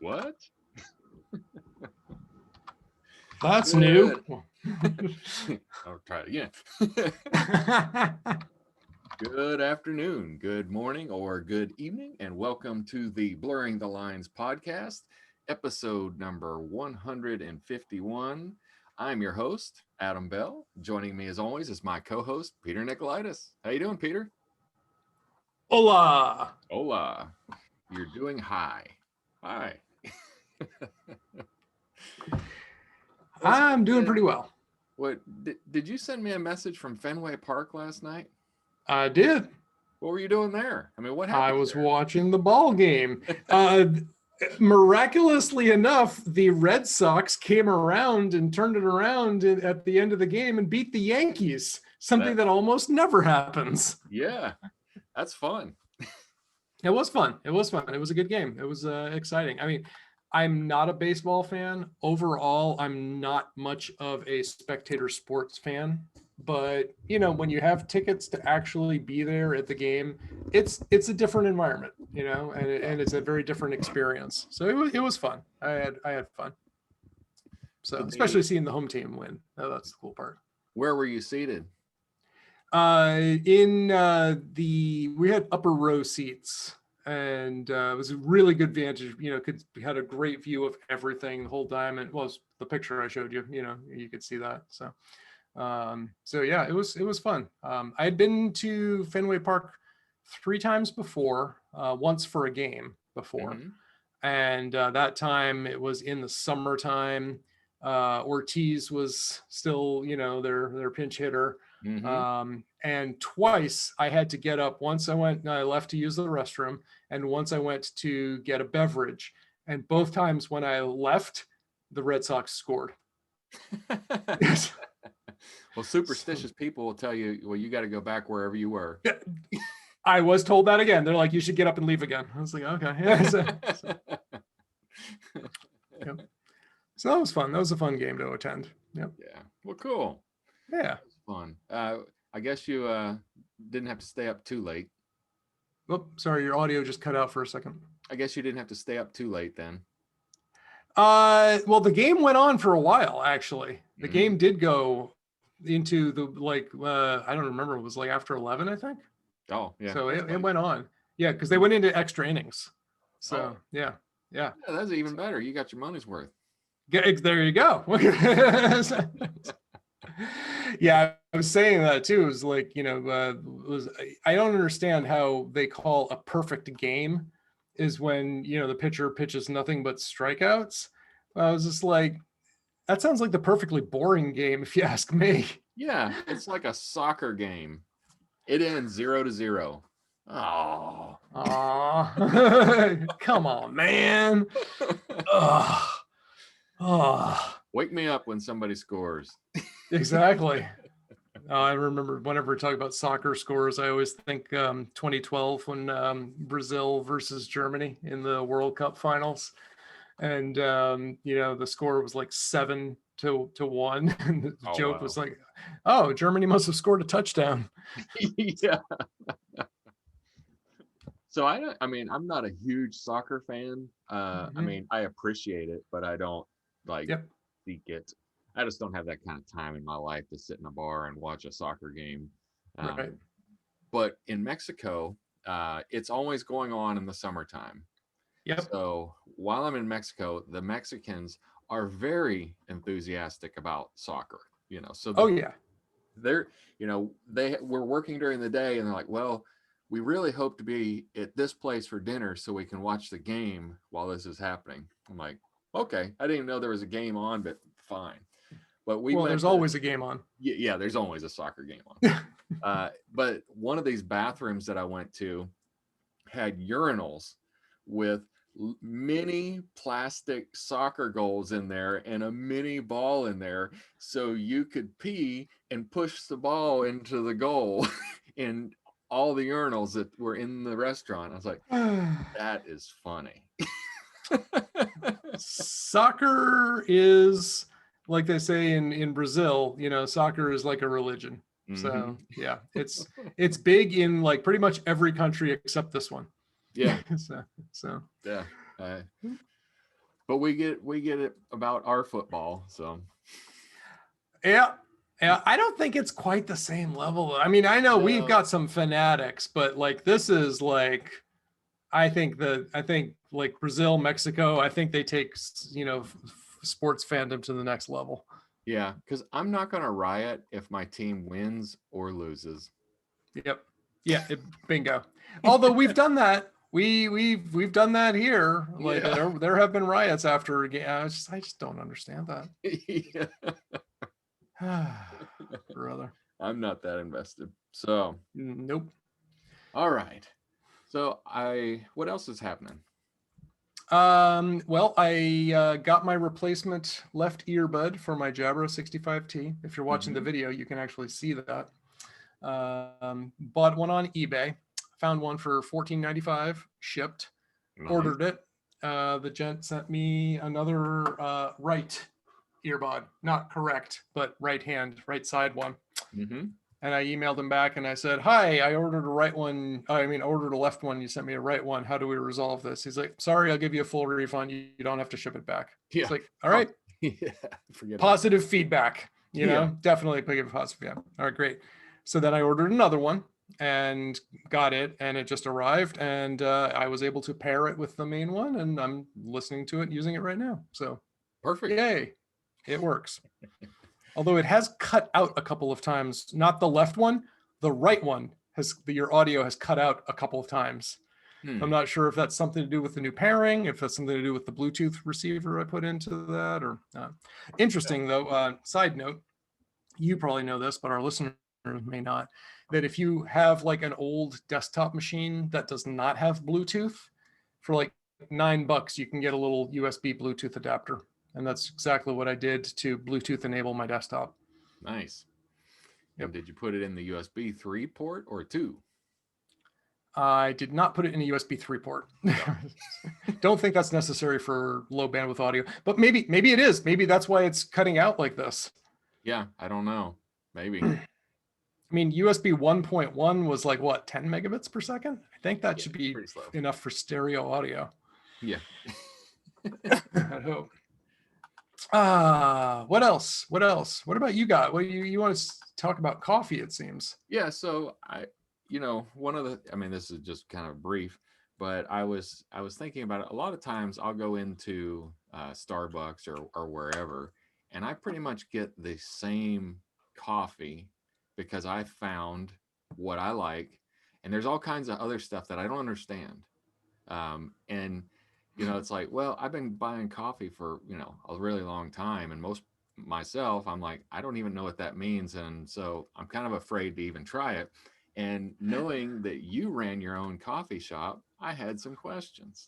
What? That's new. I'll try it again. Good afternoon, good morning, or good evening, and welcome to the Blurring the Lines podcast, episode number 151. I'm your host, Adam Bell. Joining me as always is my co-host, Peter Nikolaidis. How you doing, Peter? Hola. Hola. You're doing high. Hi. I'm doing pretty well. What did you send me a message from Fenway Park last night? I did. What were you doing there? I mean, what happened? I was there? watching the ball game. Miraculously enough, the Red Sox came around and turned it around at the end of the game and beat the Yankees, something that almost never happens. Yeah, that's fun. It was fun. It was fun. It was a good game. It was exciting. I mean, I'm not a baseball fan. Overall, I'm not much of a spectator sports fan. But, you know, when you have tickets to actually be there at the game, it's a different environment, you know, and it's a very different experience. So it was fun. I had fun. So especially seeing the home team win. That's the cool part. Where were you seated? We had upper row seats, and it was a really good vantage. You know, we had a great view of everything the whole time. And well, the picture I showed you, you know, you could see that. So yeah, it was fun. I had been to Fenway Park 3 times before, once for a game before. Mm-hmm. And that time it was in the summertime. Ortiz was still, you know, their pinch hitter. Mm-hmm. And twice I had to get up. Once I left to use the restroom, and once I went to get a beverage. And both times when I left, the Red Sox scored. Well, superstitious people will tell you, well, you got to go back wherever you were. I was told that again. They're like, you should get up and leave again. I was like, okay. Yeah, yep. So that was fun. That was a fun game to attend. Yep. Yeah. Well, cool. Yeah. It was fun. I guess you didn't have to stay up too late. Oh, sorry. Your audio just cut out for a second. I guess you didn't have to stay up too late then. Well, the game went on for a while, actually. The game did go into the, I don't remember. It was like after 11, I think. Oh, yeah. So it went on. Yeah, because they went into extra innings. So, yeah. That's even better. You got your money's worth. There you go. Yeah, I was saying that too. It was like, you know, I don't understand how they call a perfect game is when, you know, the pitcher pitches nothing but strikeouts. I was just like, that sounds like the perfectly boring game, if you ask me. Yeah, it's like a soccer game. It ends 0-0. Oh, come on, man. Wake me up when somebody scores. Exactly. I remember whenever we talk about soccer scores, I always think 2012 when Brazil versus Germany in the World Cup finals. And, you know, the score was like 7-1. And the joke was like, oh, Germany must have scored a touchdown. Yeah. So I mean, I'm not a huge soccer fan. I mean, I appreciate it, but I don't seek it. I just don't have that kind of time in my life to sit in a bar and watch a soccer game. Right. But in Mexico, it's always going on in the summertime. Yep. So while I'm in Mexico, the Mexicans are very enthusiastic about soccer, you know. So they're, you know, we're working during the day and they're like, well, we really hope to be at this place for dinner so we can watch the game while this is happening. I'm like, okay, I didn't even know there was a game on, but fine. But there's always a game on. Yeah, there's always a soccer game on. But one of these bathrooms that I went to had urinals with mini plastic soccer goals in there and a mini ball in there, so you could pee and push the ball into the goal in all the urinals that were in the restaurant. I was like, that is funny. Soccer is, like they say in Brazil, you know, soccer is like a religion. So yeah, it's big in like pretty much every country except this one. Yeah. so yeah. But we get it about our football. So Yeah. Yeah, I don't think it's quite the same level. I mean, I know we've no. got some fanatics, but like this is like I think like Brazil, Mexico, I think they take, sports fandom to the next level. Yeah, because I'm not gonna riot if my team wins or loses. Yep. Yeah, bingo. Although we've done that. We've done that here. Like Yeah. there have been riots after a game. I just don't understand Yeah. that. Brother. I'm not that invested. So Nope. all right. So what else is happening? Well, I got my replacement left earbud for my Jabra 65T. If you're watching the video, you can actually see that. Bought one on eBay, found one for $14.95, shipped, Nice. ordered it. The gent sent me another right earbud, not correct, but right side one. Mm-hmm. And I emailed him back and I said, "Hi, I ordered a right one. Ordered a left one. You sent me a right one. How do we resolve this?" He's like, "Sorry, I'll give you a full refund. You don't have to ship it back." Yeah. It's like, all right, Yeah. Forget positive feedback. Yeah. Definitely give positive feedback. All right, great. So then I ordered another one and got it, and it just arrived, and I was able to pair it with the main one, and I'm listening to it, using it right now. So Perfect. yay, it works. Although it has cut out a couple of times, not the left one, the right one your audio has cut out a couple of times. I'm not sure if that's something to do with the new pairing, if that's something to do with the Bluetooth receiver I put into that, or not. Interesting though, side note, you probably know this, but our listeners may not, that if you have like an old desktop machine that does not have Bluetooth, for like $9, you can get a little USB Bluetooth adapter. And that's exactly what I did to Bluetooth enable my desktop. Nice. Yep. And did you put it in the USB 3 port or 2? I did not put it in a USB 3 port. No. Don't think that's necessary for low bandwidth audio, but maybe it is. Maybe that's why it's cutting out like this. Yeah, I don't know. Maybe. I mean, USB 1.1 was like what, 10 megabits per second? I think that should be enough for stereo audio. Yeah. I hope. What else? What about you got? What you want to talk about coffee, it seems. Yeah, so this is just kind of brief, but I was thinking about it. A lot of times I'll go into Starbucks or wherever, and I pretty much get the same coffee because I found what I like, and there's all kinds of other stuff that I don't understand. And it's like, well, I've been buying coffee for a really long time, and myself, I'm like, I don't even know what that means, and so I'm kind of afraid to even try it. And knowing that you ran your own coffee shop, I had some questions.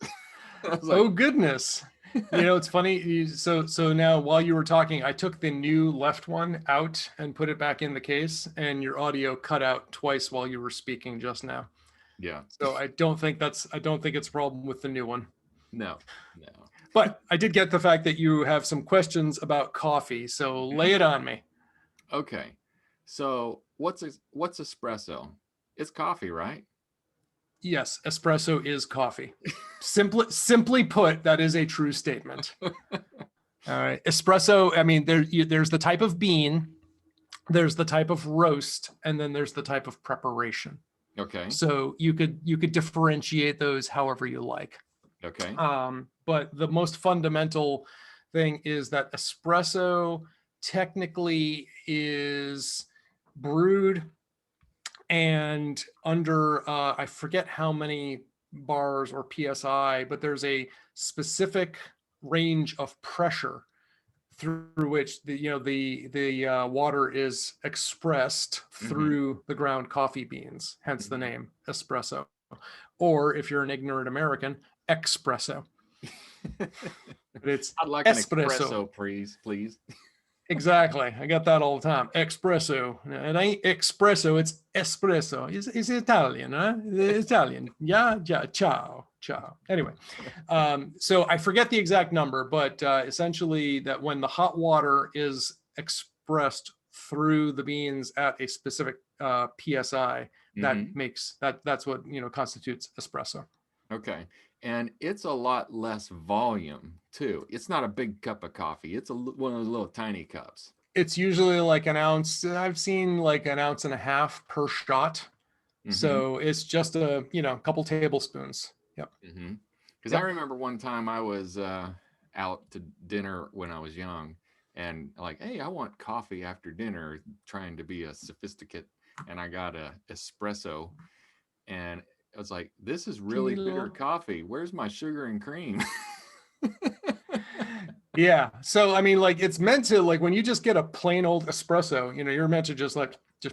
Oh goodness. It's funny. So now while you were talking, I took the new left one out and put it back in the case, and your audio cut out twice while you were speaking just now. Yeah. So I don't think it's a problem with the new one. No. But I did get the fact that you have some questions about coffee. So lay it on me. Okay. So what's espresso? It's coffee, right? Yes, espresso is coffee. Simply put, that is a true statement. All right. Espresso, I mean, there's the type of bean, there's the type of roast, and then there's the type of preparation. Okay. So you could differentiate those however you like. Okay. But the most fundamental thing is that espresso technically is brewed and under I forget how many bars or psi, but there's a specific range of pressure through which the water is expressed through the ground coffee beans, hence the name espresso. Or if you're an ignorant American, espresso. But it's I'd like espresso. an espresso, please. Exactly. I got that all the time. Espresso. It ain't espresso, it's espresso. It's Italian, huh? It's Italian. Yeah, ciao. Anyway, so I forget the exact number, but essentially that when the hot water is expressed through the beans at a specific PSI, that makes that's what constitutes espresso. Okay. And it's a lot less volume too. It's not a big cup of coffee. It's one of those little tiny cups. It's usually like an ounce. I've seen like an ounce and a half per shot. So it's just a, couple tablespoons. Yep. Because I remember one time I was out to dinner when I was young, and like, hey, I want coffee after dinner, trying to be a sophisticate, and I got a espresso, and I was like, this is really bitter coffee. Where's my sugar and cream? Yeah. So, I mean, like it's meant to, like when you just get a plain old espresso, you're meant to just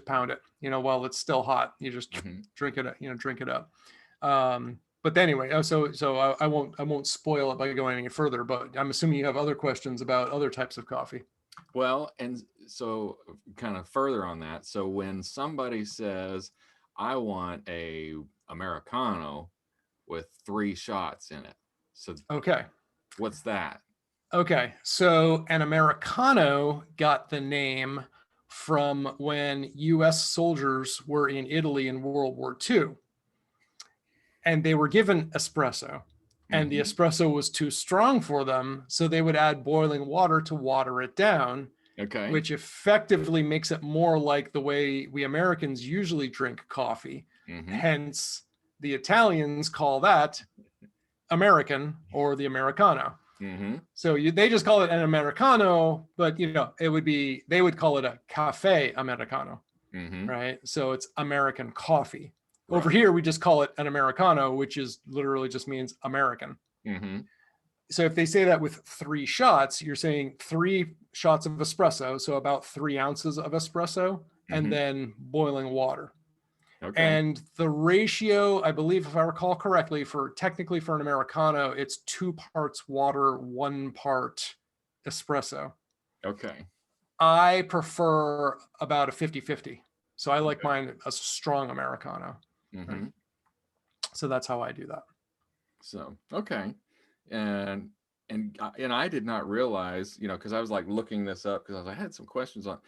pound it, while it's still hot. You just drink it, drink it up. But anyway, so I won't spoil it by going any further, but I'm assuming you have other questions about other types of coffee. Well, and so kind of further on that. So when somebody says, I want a Americano with 3 shots in it. So okay. What's that? Okay. So an Americano got the name from when US soldiers were in Italy in World War II. And they were given espresso. And the espresso was too strong for them. So they would add boiling water to water it down. Okay. Which effectively makes it more like the way we Americans usually drink coffee. Hence, the Italians call that American or the Americano. So they just call it an Americano, but they would call it a cafe Americano, right? So it's American coffee. Right. Over here, we just call it an Americano, which is literally just means American. So if they say that with 3 shots, you're saying 3 shots of espresso, so about 3 ounces of espresso, and then boiling water. Okay. And the ratio, I believe, if I recall correctly, technically for an Americano, it's 2 parts water, 1 part espresso. Okay. I prefer about a 50-50. So I like mine a strong Americano. Right? So that's how I do that. So, okay. And I did not realize, because I was like looking this up because I had some questions on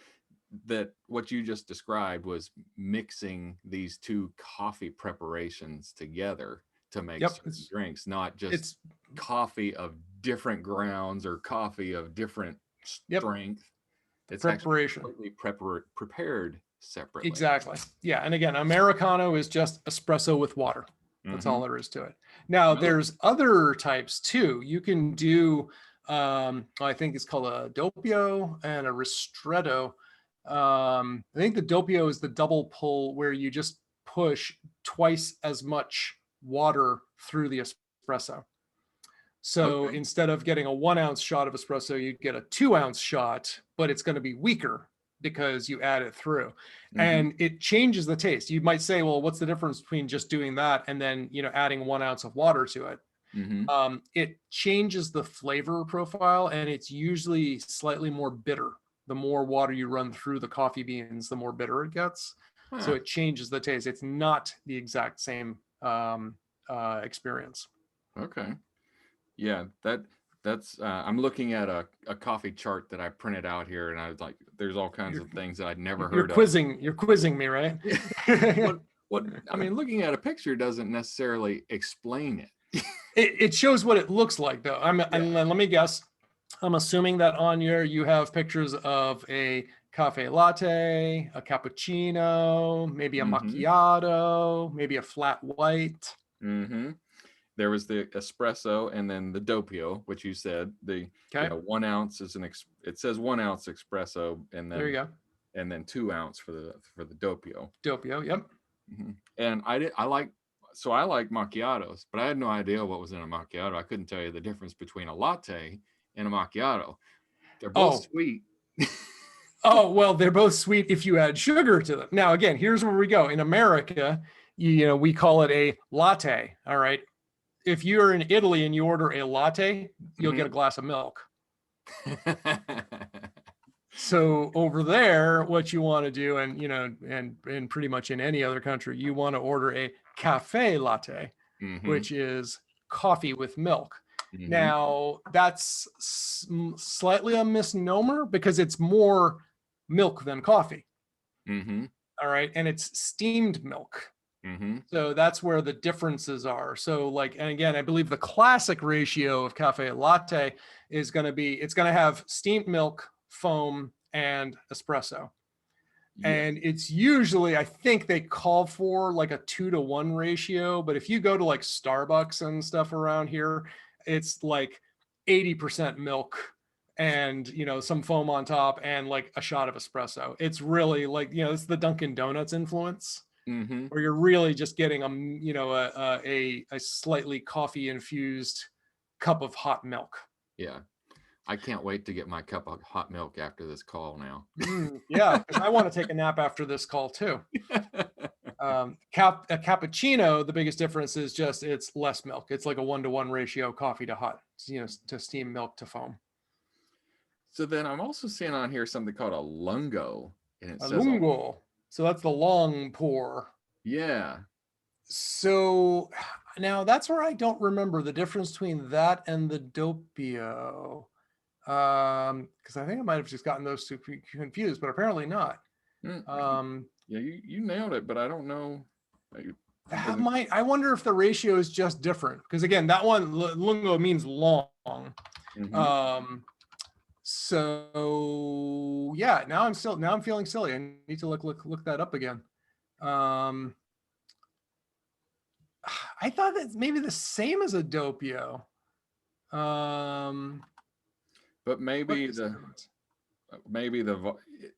that. What you just described was mixing these 2 coffee preparations together to make certain drinks, not just coffee of different grounds or coffee of different strength. It's preparation. Actually completely prepared separately. Exactly. Yeah. And again, Americano is just espresso with water. That's all there is to it. Now, there's other types too. You can do, I think it's called a doppio and a ristretto. I think the doppio is the double pull where you just push twice as much water through the espresso. So instead of getting a 1 ounce shot of espresso, you get a 2 ounce shot, but it's going to be weaker because you add it through. And it changes the taste. You might say, well, what's the difference between just doing that and then, adding 1 ounce of water to it? It changes the flavor profile, and it's usually slightly more bitter. The more water you run through the coffee beans, the more bitter it gets. So it changes the taste. It's not the exact same experience. Okay. Yeah, that's I'm looking at a coffee chart that I printed out here, and I was like, there's all kinds of things that I'd never heard of. You're quizzing me, right? what I mean, looking at a picture doesn't necessarily explain it. It shows what it looks like, though. And let me guess. I'm assuming that on you have pictures of a cafe latte, a cappuccino, maybe a macchiato, maybe a flat white. There was the espresso, and then the doppio, which you said 1 ounce is it says 1 ounce espresso, and then there you go, and then 2 ounce for the doppio. Doppio, yep. And I like macchiatos, but I had no idea what was in a macchiato. I couldn't tell you the difference between a latte and a macchiato. They're both sweet. Oh, well, they're both sweet if you add sugar to them. Now, again, here's where we go. In America, we call it a latte. All right. If you're in Italy and you order a latte, you'll get a glass of milk. So over there, what you want to do, and pretty much in any other country, you want to order a cafe latte, which is coffee with milk. Now, that's slightly a misnomer because it's more milk than coffee. All right. And it's steamed milk. Mm-hmm. So that's where the differences are. So like, and again, I believe the classic ratio of cafe latte is going to be, it's going to have steamed milk, foam, and espresso. Yes. And it's usually, I think they call for like a 2-to-1 ratio, but if you go to like Starbucks and stuff around here, it's like 80% milk and, you know, some foam on top and like a shot of espresso. It's really like, you know, it's the Dunkin' Donuts influence. Mm-hmm. Where you're really just getting a slightly coffee infused cup of hot milk. Yeah. I can't wait to get my cup of hot milk after this call now. Yeah, because I want to take a nap after this call too. A cappuccino, the biggest difference is just it's less milk. It's like a 1-to-1 ratio coffee to hot, you know, to steam milk to foam. So then I'm also seeing on here something called a lungo, and it A says, lungo. So that's the long pour. yeah. So now that's where I don't remember the difference between that and the doppio. Because I think I might have just gotten those two confused, but apparently not. Yeah, you nailed it, but I don't know. That might, I wonder if the ratio is just different. Because again, that one lungo means long. Mhm. So yeah, now I'm feeling silly. I need to look that up again. I thought that's maybe the same as a doppio. But maybe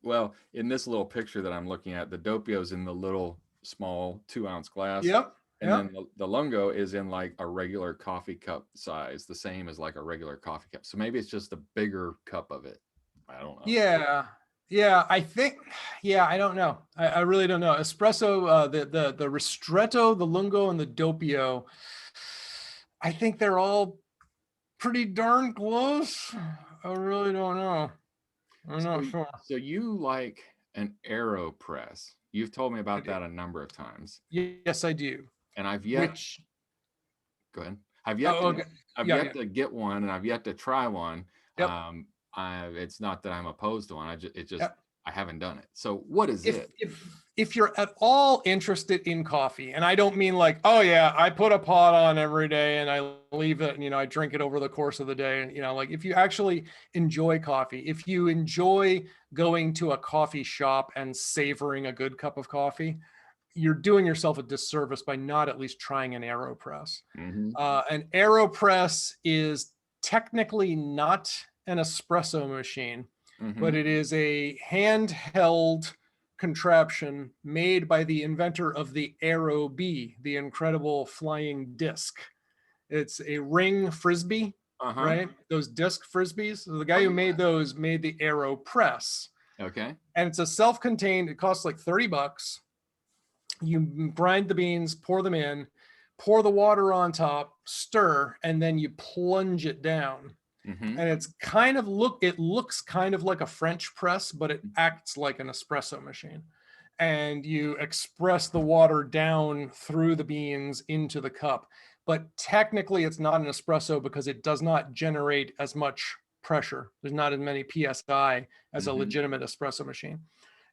well, in this little picture that I'm looking at, the doppio's in the little small 2-ounce glass. Yep. And then the lungo is in like a regular coffee cup size, the same as like a regular coffee cup. So maybe it's just a bigger cup of it. I don't know. Yeah, I think, I don't know. I really don't know. Espresso, the ristretto, the lungo, and the doppio, I think they're all pretty darn close. I really don't know. I'm not sure. So you like an aero press. You've told me about that a number of times. Yes, I do. And I've yet go ahead. I've yet to get one, and I've yet to try one. Yep. It's not that I'm opposed to one. Yep. I haven't done it. So what is it? If you're at all interested in coffee, and I don't mean like, oh yeah, I put a pot on every day and I leave it and, you know, I drink it over the course of the day. And, you know, like if you actually enjoy coffee, if you enjoy going to a coffee shop and savoring a good cup of coffee, you're doing yourself a disservice by not at least trying an AeroPress. Mm-hmm. An AeroPress is technically not an espresso machine, but it is a handheld contraption made by the inventor of the Aero Bee, the incredible flying disc. It's a ring frisbee, right? Those disc frisbees. So the guy who made those made the AeroPress. Okay. And it's a self-contained, it costs like $30. You grind the beans, pour them in, pour the water on top, stir, and then you plunge it down. And it's kind of it looks kind of like a French press, but it acts like an espresso machine. And you express the water down through the beans into the cup. But technically it's not an espresso because it does not generate as much pressure. There's not as many PSI as a legitimate espresso machine.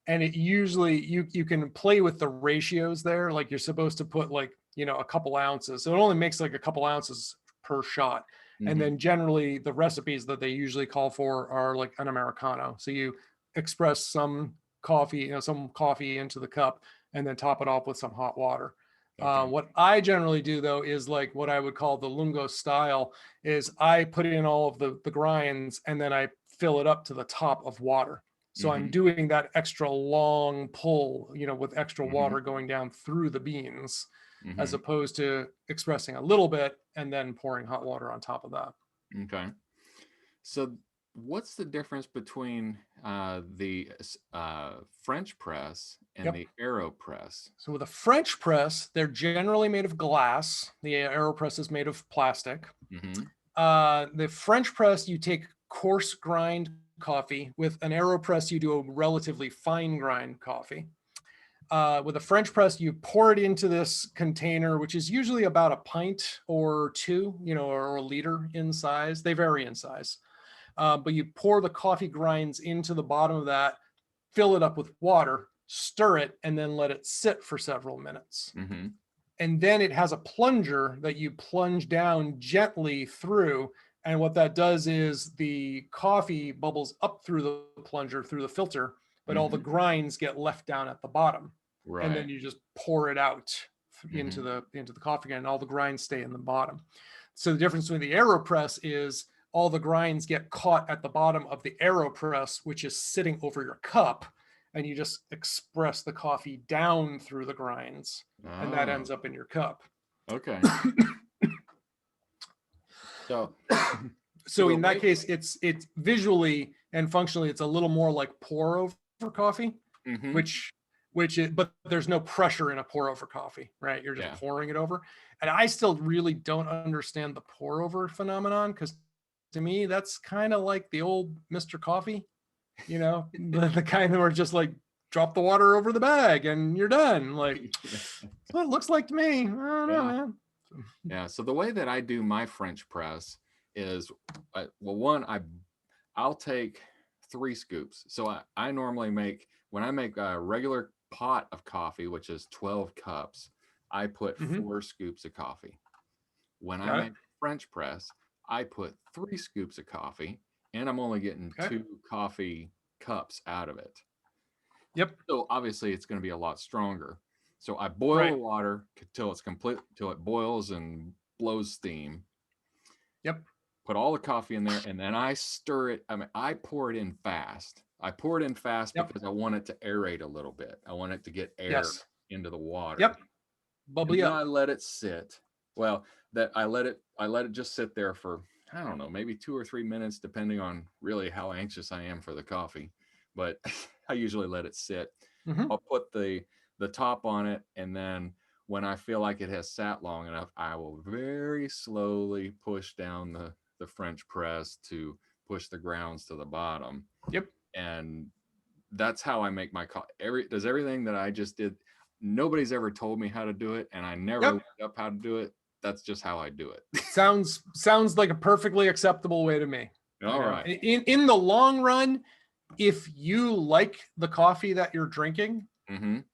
And it usually, you can play with the ratios there. Like you're supposed to put like, you know, a couple ounces. So it only makes like a couple ounces per shot. And then generally the recipes that they usually call for are like an Americano. So you express some coffee into the cup and then top it off with some hot water. Okay. What I generally do though is like what I would call the lungo style is I put in all of the grinds and then I fill it up to the top of water. So I'm doing that extra long pull, you know, with extra water going down through the beans. As opposed to expressing a little bit and then pouring hot water on top of that. Okay. So what's the difference between the French press and the AeroPress? So with a French press, they're generally made of glass. The AeroPress is made of plastic. The French press, you take coarse grind coffee. With an AeroPress, you do a relatively fine grind coffee. With a French press, you pour it into this container, which is usually about a pint or two, you know, or a liter in size. They vary in size. But you pour the coffee grinds into the bottom of that, fill it up with water, stir it, and then let it sit for several minutes. Mm-hmm. And then it has a plunger that you plunge down gently through. And what that does is the coffee bubbles up through the plunger, through the filter, but all the grinds get left down at the bottom. Right. And then you just pour it out into the coffee can, and all the grinds stay in the bottom. So the difference between the AeroPress is all the grinds get caught at the bottom of the AeroPress, which is sitting over your cup, and you just express the coffee down through the grinds, and that ends up in your cup. Okay. So in that case, it's visually and functionally, it's a little more like pour over coffee, which but there's no pressure in a pour over coffee, right? You're just pouring it over. And I still really don't understand the pour over phenomenon, because to me, that's kind of like the old Mr. Coffee, you know, the kind that were just like, drop the water over the bag and you're done. Like, that's what it looks like to me. I don't know, man. Yeah. So the way that I do my French press is, well, one, I'll take 3 scoops. So I normally make, when I make a regular pot of coffee, which is 12 cups, I put 4 scoops of coffee. When I make French press, I put 3 scoops of coffee, and I'm only getting 2 coffee cups out of it. Yep. So obviously it's going to be a lot stronger. So I boil the water till it's complete, till it boils and blows steam. Yep. Put all the coffee in there, and then I stir it. I mean, I pour it in fast. I pour it in fast because I want it to aerate a little bit. I want it to get air into the water. Yep. Bubbly up. I let it sit. Well, that I let it just sit there for, I don't know, maybe 2 or 3 minutes, depending on really how anxious I am for the coffee. But I usually let it sit. I'll put the top on it, and then when I feel like it has sat long enough, I will very slowly push down the French press to push the grounds to the bottom. Yep. And that's how I make my coffee. Everything that I just did, nobody's ever told me how to do it, and I never looked up how to do it. That's just how I do it. Sounds like a perfectly acceptable way to me. All right. In the long run, if you like the coffee that you're drinking,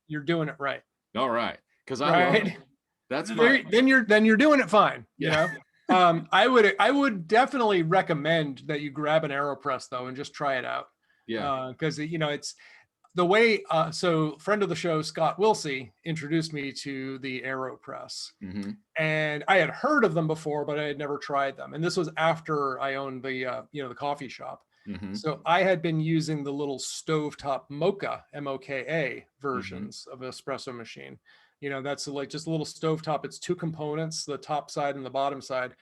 you're doing it right. All right. Because then you're doing it fine. You know, I would definitely recommend that you grab an AeroPress though and just try it out. Yeah. Because you know, it's the way. So friend of the show, Scott Wilsey, introduced me to the AeroPress, and I had heard of them before, but I had never tried them. And this was after I owned the the coffee shop. So I had been using the little stovetop Mocha, MOKA versions of an espresso machine. You know, that's like just a little stovetop. It's 2 components, the top side and the bottom side.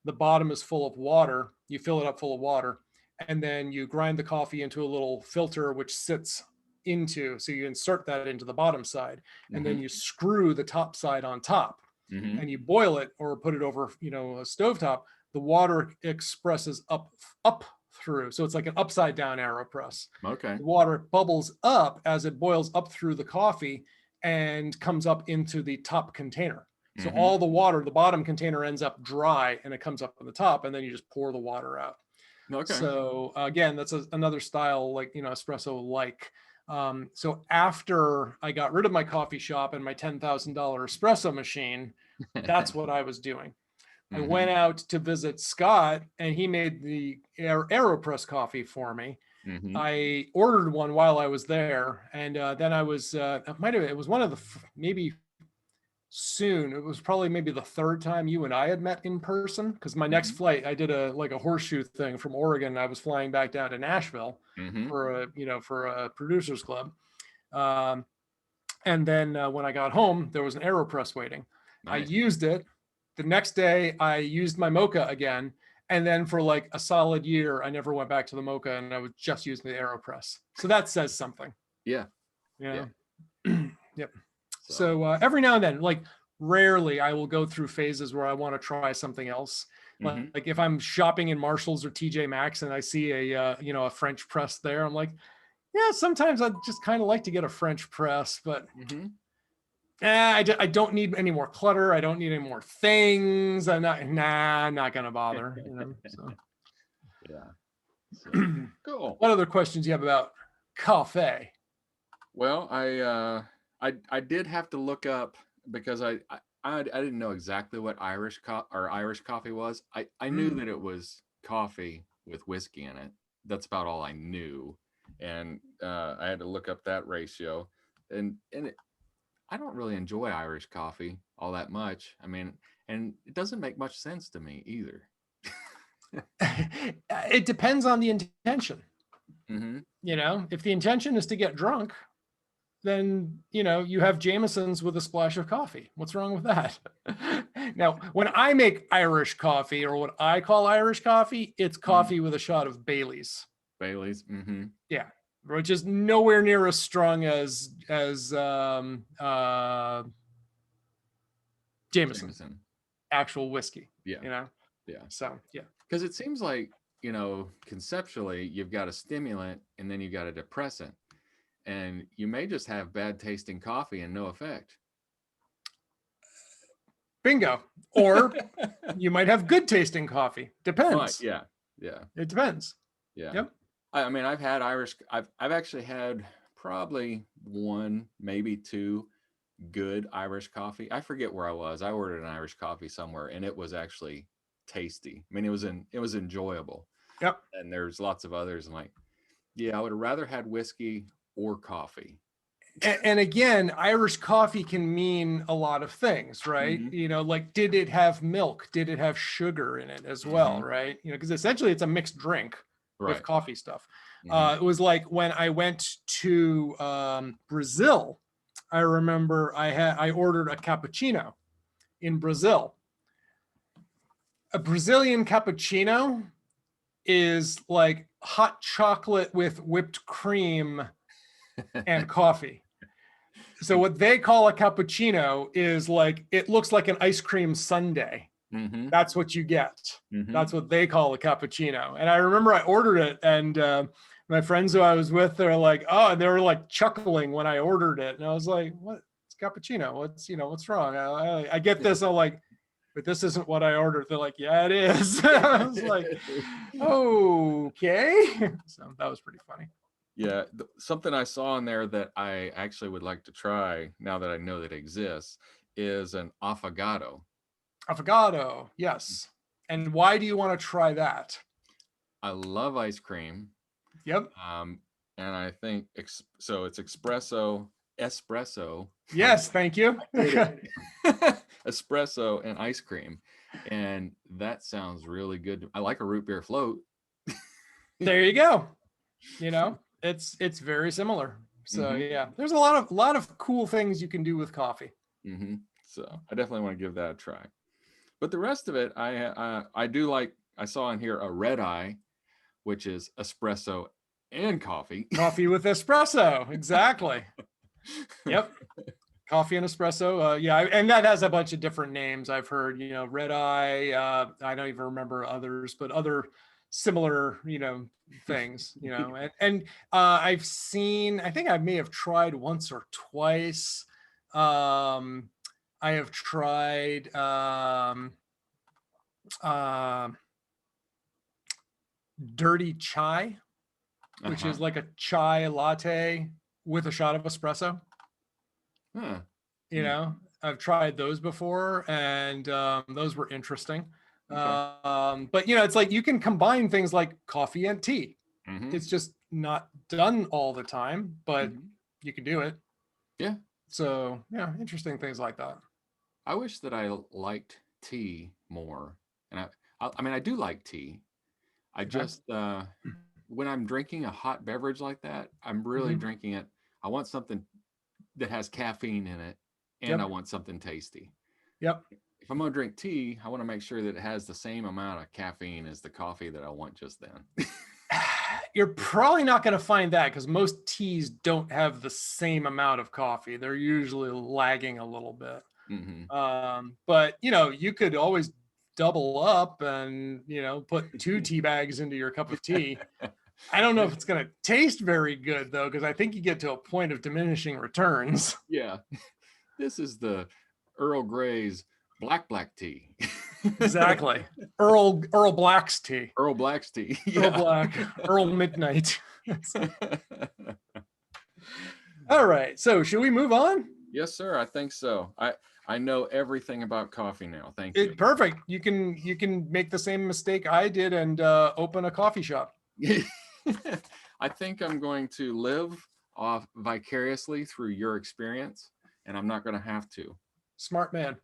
The bottom is full of water. You fill it up full of water, and then you grind the coffee into a little filter, which sits into, so you insert that into the bottom side, and then you screw the top side on top, and you boil it or put it over, a stovetop. The water expresses up through. So it's like an upside down AeroPress. Okay. The water bubbles up as it boils up through the coffee and comes up into the top container. So all the water, the bottom container ends up dry and it comes up on the top, and then you just pour the water out. Okay. So again, that's another style, like, espresso like. So after I got rid of my coffee shop and my $10,000 espresso machine, that's what I was doing. I went out to visit Scott, and he made the AeroPress coffee for me. I ordered one while I was there, and then I was it was one of the maybe soon. It was probably maybe the 3rd time you and I had met in person, because my next flight, I did a horseshoe thing from Oregon. I was flying back down to Nashville for a producers club. And then when I got home, there was an AeroPress waiting. Nice. I used it. The next day, I used my Mocha again. And then for like a solid year, I never went back to the Mocha, and I was just using the AeroPress. So that says something. Yeah. Yeah. Yep. So every now and then, like rarely, I will go through phases where I want to try something else. Like if I'm shopping in Marshalls or TJ Maxx and I see a French press there, I'm like, yeah, sometimes I just kind of like to get a French press, but I don't need any more clutter. I don't need any more things. I'm not gonna bother. So. Yeah. So, cool. What other questions do you have about coffee? Well, I did have to look up because I didn't know exactly what Irish coffee was. I knew Mm. that it was coffee with whiskey in it. That's about all I knew, and I had to look up that ratio. And I don't really enjoy Irish coffee all that much. I mean, and it doesn't make much sense to me either. It depends on the intention. Hmm. You know, if the intention is to get drunk, then, you know, you have Jameson's with a splash of coffee. What's wrong with that? Now, when I make Irish coffee, or what I call Irish coffee, it's coffee with a shot of Bailey's. Bailey's. Mm-hmm. Yeah, which is nowhere near as strong as Jameson, Jameson. actual whiskey. Yeah. You know, Yeah. so yeah. Because it seems like, conceptually, you've got a stimulant and then you've got a depressant, and you may just have bad tasting coffee and no effect. Bingo. Or you might have good tasting coffee. Depends. Right. Yeah. Yeah. It depends. Yeah. Yep. I mean, I've actually had probably one, maybe two good Irish coffee. I forget where I was. I ordered an Irish coffee somewhere, and it was actually tasty. I mean, it was enjoyable. Yep. And there's lots of others. I'm like, yeah, I would have rather had whiskey or coffee. And again, Irish coffee can mean a lot of things, right? Mhm. You know, like, did it have milk? Did it have sugar in it as well, Mhm. right? You know, because essentially it's a mixed drink with Right. coffee stuff. Mhm. It was like when I went to Brazil, I remember I ordered a cappuccino in Brazil. A Brazilian cappuccino is like hot chocolate with whipped cream and coffee. So what they call a cappuccino is like, it looks like an ice cream sundae. Mhm. That's what you get. Mhm. That's what they call a cappuccino. And I remember I ordered it, and my friends who I was with, they're like, oh, and they were like chuckling when I ordered it. And I was like, what? It's cappuccino. What's wrong? I get this. I'm like, but this isn't what I ordered. They're like, yeah, it is. I was like, okay. So that was pretty funny. Yeah, something I saw in there that I actually would like to try now that I know that it exists is an affogato. Affogato, yes. And why do you want to try that? I love ice cream. Yep. And I think so. It's espresso. Yes, thank you. Espresso and ice cream, and that sounds really good. I like a root beer float. There you go. You know, it's very similar. So yeah, there's a lot of cool things you can do with coffee. Mm-hmm. So I definitely want to give that a try. But the rest of it, I do like. I saw in here a red eye, which is espresso and coffee. Coffee with espresso, exactly. Yep. Coffee and espresso. Yeah, and that has a bunch of different names I've heard. You know, red eye. I don't even remember others, but other similar, you know, things. You know, and I've seen. I think I may have tried once or twice. I have tried. Dirty chai, which is like a chai latte with a shot of espresso. Huh. You know, I've tried those before, and those were interesting. Okay. But you know, it's like you can combine things like coffee and tea. Mm-hmm. It's just not done all the time, but you can do it. Yeah. So yeah, interesting things like that. I wish that I liked tea more, and I mean, I do like tea. I just when I'm drinking a hot beverage like that, I'm really drinking it. I want something that has caffeine in it, and I want something tasty. Yep. If I'm going to drink tea, I want to make sure that it has the same amount of caffeine as the coffee that I want just then. You're probably not going to find that, because most teas don't have the same amount of coffee. They're usually lagging a little bit. But you know, you could always double up and, you know, put 2 tea bags into your cup of tea. I don't know if it's going to taste very good though, because I think you get to a point of diminishing returns. Yeah. This is the Earl Grey's black tea. Exactly. Earl Black's tea. Earl Black's tea. Yeah. Earl Black. Earl Midnight. All right. So should we move on? Yes, sir. I think so. I know everything about coffee now. Thank you. Perfect. You can make the same mistake I did and open a coffee shop. I think I'm going to live off vicariously through your experience, and I'm not going to have to. Smart man.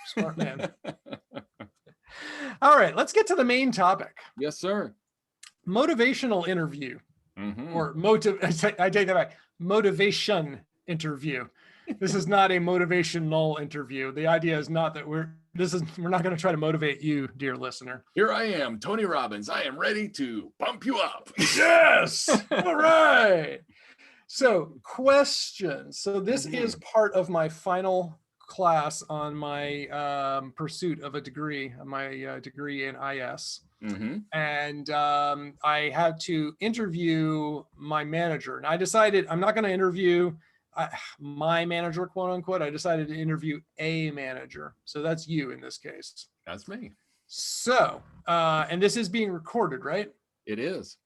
Smart man. All right, let's get to the main topic. Yes, sir. Motivational interview. Or I take that back. Motivation interview. This is not a motivational interview. The idea is not that we're not going to try to motivate you, dear listener. Here I am, Tony Robbins. I am ready to pump you up. Yes. All right. So, questions. So this is part of my final class on my pursuit of a degree, my degree in IS. And I had to interview my manager. And I decided I'm not going to interview my manager, quote unquote. I decided to interview a manager. So that's you in this case. That's me. So, and this is being recorded, right? It is.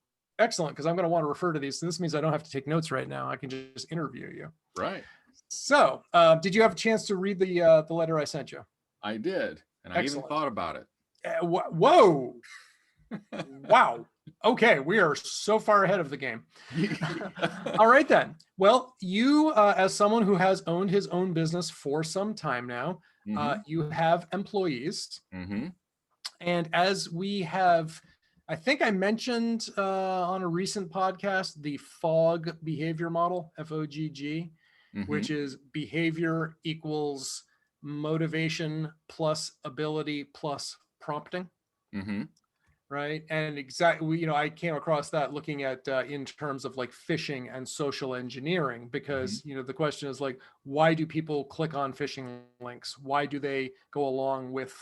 Excellent, because I'm going to want to refer to these. So this means I don't have to take notes right now. I can just interview you. Right. So, did you have a chance to read the letter I sent you? I did, and I even thought about it. Whoa! Wow. Okay, we are so far ahead of the game. All right then. Well, you, as someone who has owned his own business for some time now, you have employees, and as we have, I think I mentioned on a recent podcast the FOGG behavior model, FOGG. Which is behavior equals motivation plus ability plus prompting. Right. And exactly, I came across that looking at in terms of like phishing and social engineering, because, the question is like, why do people click on phishing links? Why do they go along with,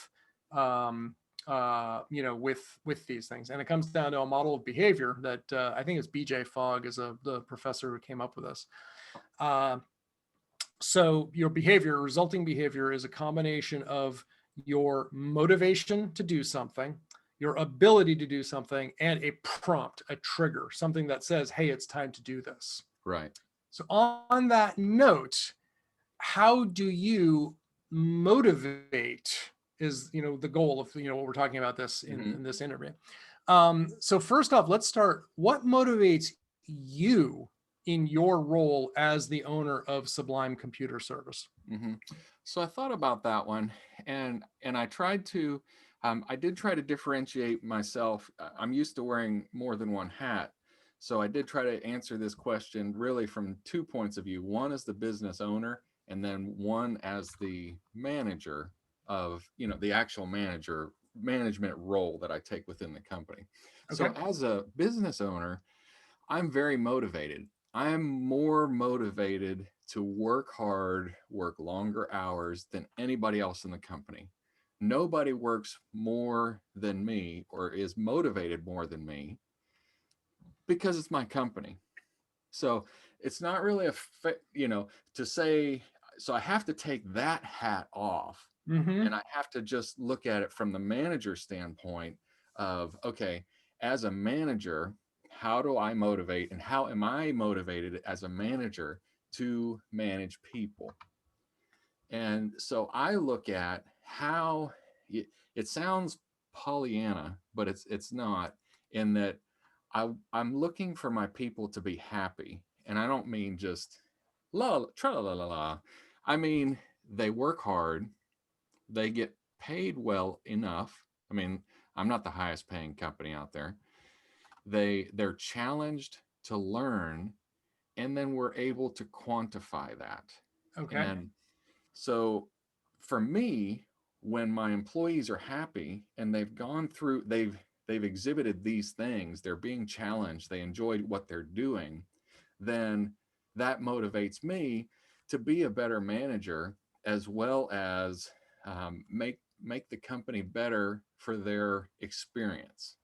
with these things? And it comes down to a model of behavior that I think it's BJ Fogg is the professor who came up with this. So your behavior, resulting behavior, is a combination of your motivation to do something, your ability to do something, and a prompt, a trigger, something that says, hey, it's time to do this. Right. So on that note, how do you motivate is, the goal of, what we're talking about this in this interview. So first off, let's start. What motivates you in your role as the owner of Sublime Computer Service? So I thought about that one, and I tried to, I did try to differentiate myself. I'm used to wearing more than one hat. So I did try to answer this question really from 2 points of view. One as the business owner, and then one as the manager of, the actual management role that I take within the company. Okay. So as a business owner, I'm very motivated. I'm more motivated to work hard, work longer hours than anybody else in the company. Nobody works more than me or is motivated more than me because it's my company. So it's not really to say, so I have to take that hat off and I have to just look at it from the manager standpoint of, okay, as a manager, how do I motivate and how am I motivated as a manager to manage people? And so I look at how it sounds Pollyanna, but it's not, in that I'm looking for my people to be happy. And I don't mean just la. I mean, they work hard, they get paid well enough. I mean, I'm not the highest paying company out there. They're challenged to learn, and then we're able to quantify that. Okay. And so for me, when my employees are happy and they've gone through, they've exhibited these things, they're being challenged, they enjoy what they're doing, then that motivates me to be a better manager, as well as make the company better for their experience.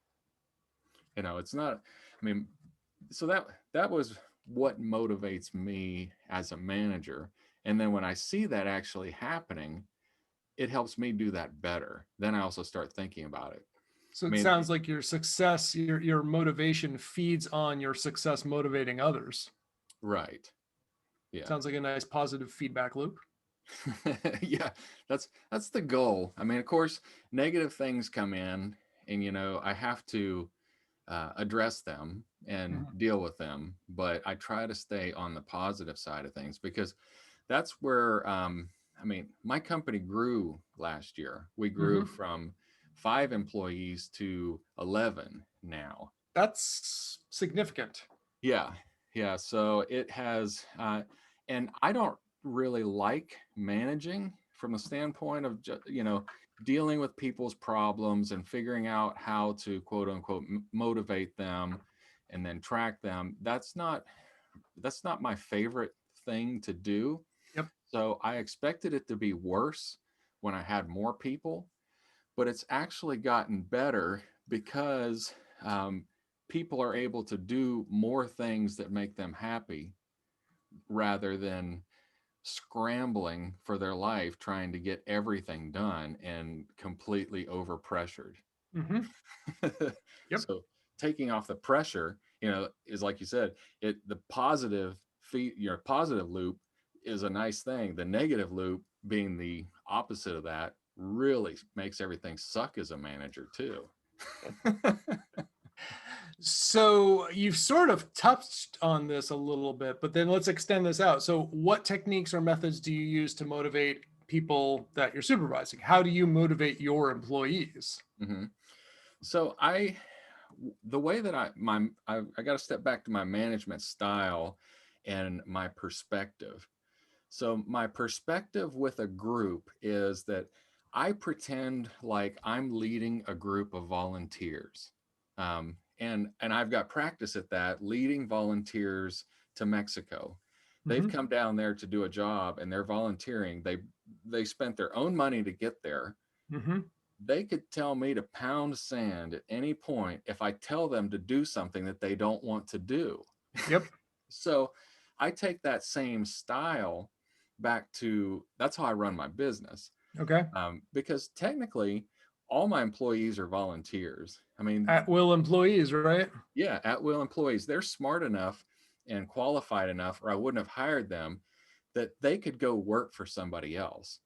It's not, I mean, so that was what motivates me as a manager. And then when I see that actually happening, it helps me do that better. Then I also start thinking about it. So it sounds like your success, your motivation feeds on your success motivating others. Right. Yeah. Sounds like a nice positive feedback loop. Yeah, that's the goal. I mean, of course, negative things come in, and I have to address them and Mhm. deal with them. But I try to stay on the positive side of things because that's where I mean, my company grew last year. We grew Mhm. from 5 employees to 11 now. That's significant. Yeah, yeah. So it has, and I don't really like managing from the standpoint of dealing with people's problems and figuring out how to quote unquote motivate them and then track them. That's not my favorite thing to do. Yep. So I expected it to be worse when I had more people, but it's actually gotten better because people are able to do more things that make them happy rather than scrambling for their life trying to get everything done and completely overpressured. Hmm. Yep. So taking off the pressure, is like you said, the positive feed your positive loop is a nice thing. The negative loop being the opposite of that really makes everything suck as a manager too. So you've sort of touched on this a little bit, but then let's extend this out. So what techniques or methods do you use to motivate people that you're supervising? How do you motivate your employees? Mhm. So the way that I got to step back to my management style and my perspective. So my perspective with a group is that I pretend like I'm leading a group of volunteers, and I've got practice at that, leading volunteers to Mexico. They've Hmm. come down there to do a job, and they're volunteering. They spent their own money to get there. Hmm. They could tell me to pound sand at any point if I tell them to do something that they don't want to do. Yep. So I take that same style back to that's how I run my business. Okay. Because technically, all my employees are volunteers. I mean, At will employees, right? yeah, at will employees. They're smart enough and qualified enough, or I wouldn't have hired them, that they could go work for somebody else.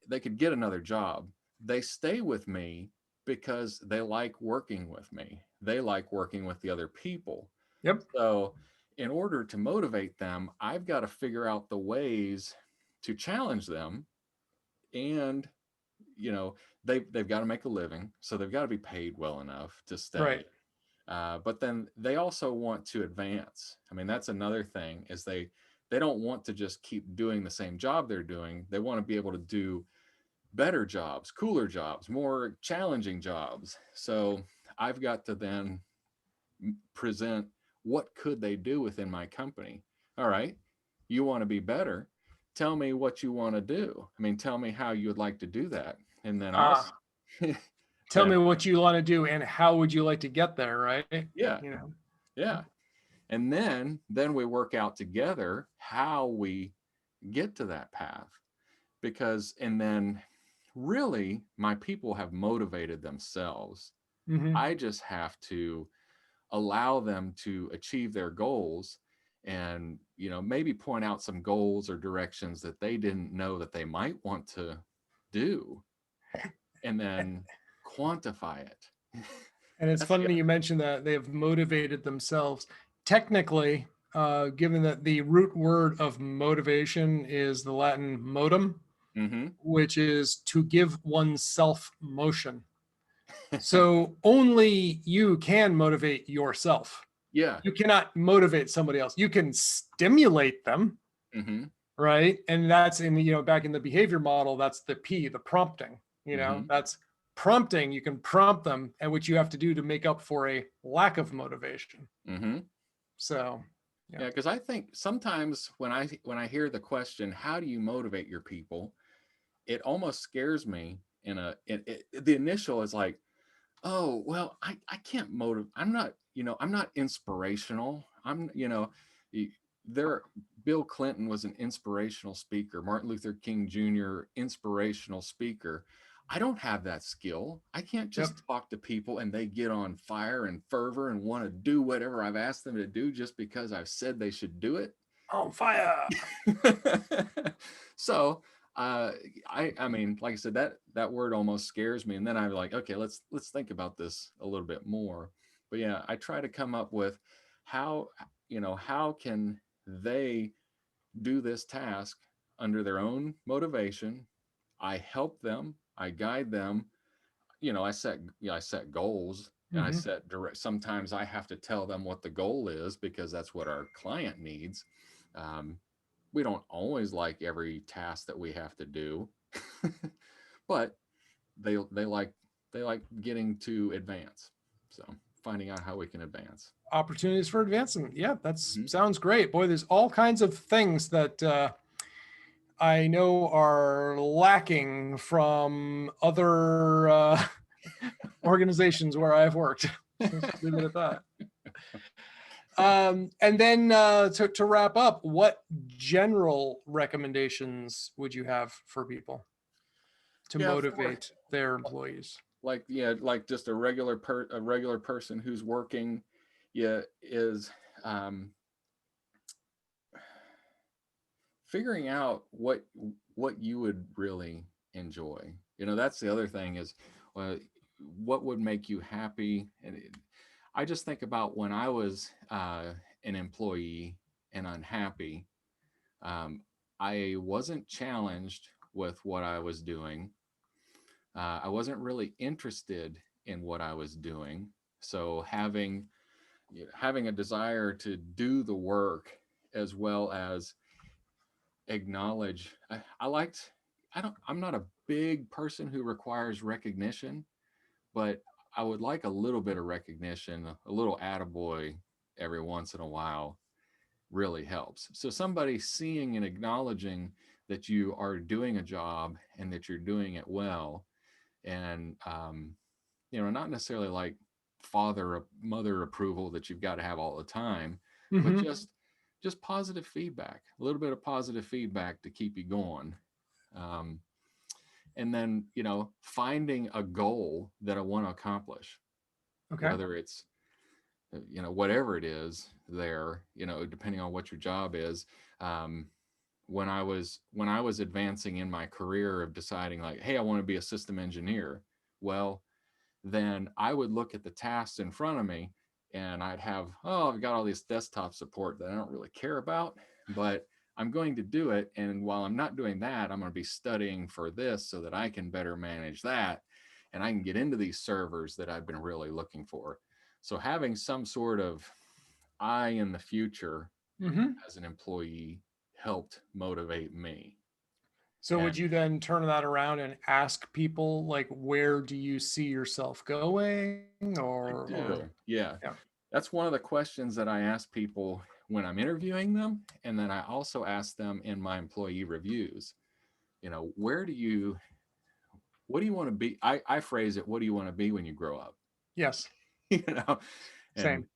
They could get another job. They stay with me because they like working with me. They like working with the other people. Yep. So, in order to motivate them, I've got to figure out the ways to challenge them. And, you know, they've got to make a living. So, they've got to be paid well enough to Right. stay. But then they also want to advance. I mean, that's another thing is they don't want to just keep doing the same job they're doing. They want to be able to do better jobs, cooler jobs, more challenging jobs. So I've got to then present what could they do within my company. All right, you want to be better, tell me what you want to do. I mean, tell me how you would like to do that, and then I'll Ah, tell yeah, me what you want to do and how would you like to get there, right? yeah, You know. yeah. And then we work out together how we get to that path. Because and then really my people have motivated themselves. Hmm. I just have to allow them to achieve their goals, and maybe point out some goals or directions that they didn't know that they might want to do, and then quantify it. And it's That's funny you mentioned that they have motivated themselves. Technically, given that the root word of motivation is the Latin modum, Mm-hmm. which is to give oneself motion. So only you can motivate yourself. Yeah. You cannot motivate somebody else. You can stimulate them, Mm-hmm. right? And that's in back in the behavior model, that's the P, the prompting. Mm-hmm. That's prompting. You can prompt them, and what you have to do to make up for a lack of motivation. Mm-hmm. So, yeah. Yeah, because I think sometimes when I hear the question, how do you motivate your people, it almost scares me. The initial is like, oh well, I can't motivate. I'm not inspirational. Y- there Bill Clinton was an inspirational speaker, Martin Luther King Jr. inspirational speaker. I don't have that skill. I can't Yep. just talk to people and they get on fire and fervor and want to do whatever I've asked them to do just because I've said they should do it. On fire. So I mean, like I said, that word almost scares me. And then I'm like, okay, let's think about this a little bit more. But yeah, I try to come up with how can they do this task under their own motivation. I help them, I guide them. I set goals, and I set direct. Sometimes I have to tell them what the goal is because that's what our client needs. We don't always like every task that we have to do, but they like getting to advance. So finding out how we can advance. Opportunities for advancement. Yeah, that's sounds great. Boy, there's all kinds of things that I know are lacking from other organizations where I've worked. Just leave it at that. And then to wrap up, what general recommendations would you have for people to motivate their employees? Like just a regular person who's working, is figuring out what you would really enjoy. That's the other thing is, what would make you happy. And I just think about when I was an employee and unhappy. I wasn't challenged with what I was doing. I wasn't really interested in what I was doing. So having a desire to do the work, as well as acknowledge, I'm not a big person who requires recognition, but I would like a little bit of recognition, a little attaboy every once in a while really helps. So somebody seeing and acknowledging that you are doing a job and that you're doing it well, and not necessarily like mother approval that you've got to have all the time, but just positive feedback, a little bit of positive feedback to keep you going. And then, finding a goal that I want to accomplish, whether it's, whatever it is there, depending on what your job is. When I was advancing in my career of deciding like, hey, I want to be a system engineer. Well, then I would look at the tasks in front of me and I've got all this desktop support that I don't really care about, but I'm going to do it. And while I'm not doing that, I'm going to be studying for this so that I can better manage that. And I can get into these servers that I've been really looking for. So having some sort of eye in the future as an employee helped motivate me. So would you then turn that around and ask people, like, where do you see yourself going? Or, I do. Yeah. That's one of the questions that I ask people when I'm interviewing them. And then I also ask them in my employee reviews, what do you want to be? I phrase it, what do you want to be when you grow up? Yes. Same.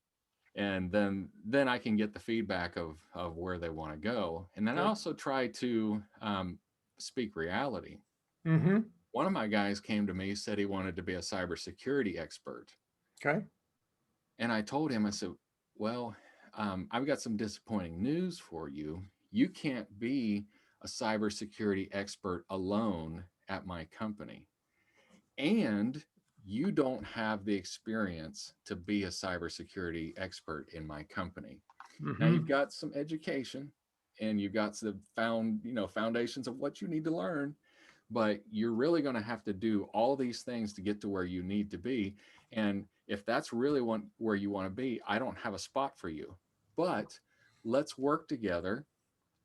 And then I can get the feedback of where they want to go. And then I also try to speak reality. One of my guys came to me, said he wanted to be a cybersecurity expert. Okay. And I told him, I said, well, I've got some disappointing news for you. You can't be a cybersecurity expert alone at my company. And you don't have the experience to be a cybersecurity expert in my company. Now you've got some education and you've got some foundations of what you need to learn, but you're really going to have to do all these things to get to where you need to be. And if that's really where you want to be, I don't have a spot for you, but let's work together.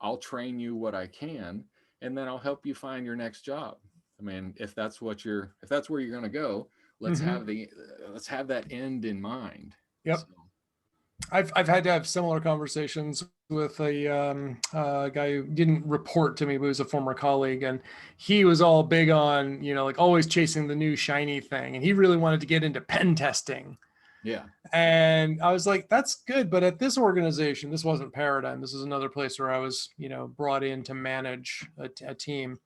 I'll train you what I can, and then I'll help you find your next job. I mean, if that's where you're going to go, let's have that end in mind. Yep. So. I've had to have similar conversations with a guy who didn't report to me, but was a former colleague, and he was all big on, like always chasing the new shiny thing, and he really wanted to get into pen testing. Yeah. And I was like, that's good, but at this organization, this wasn't Paradigm. This is another place where I was, brought in to manage a team.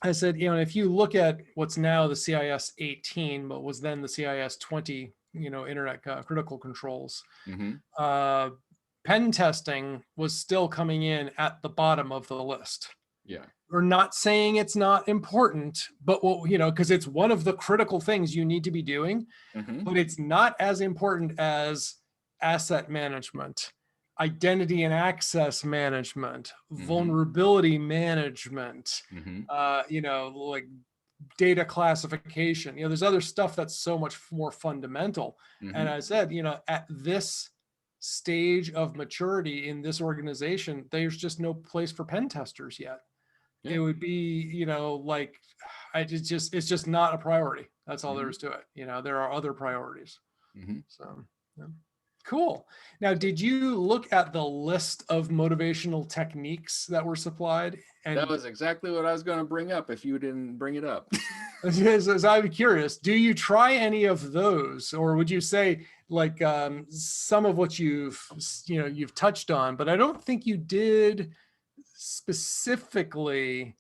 I said, if you look at what's now the CIS 18, but was then the CIS 20, internet critical controls, pen testing was still coming in at the bottom of the list. Yeah. We're not saying it's not important, but what, you know, because it's one of the critical things you need to be doing, but it's not as important as asset management, identity and access management, vulnerability management, you know, like data classification. You know, there's other stuff that's so much more fundamental. And I said, you know, at this stage of maturity in this organization, there's just no place for pen testers yet. It would be, you know, like, it's just not a priority. That's all there is to it. You know, there are other priorities. So, yeah. Cool. Now, did you look at the list of motivational techniques that were supplied? And that was exactly what I was going to bring up if you didn't bring it up. as I'm curious, do you try any of those, or would you say like some of what you've touched on, but I don't think you did specifically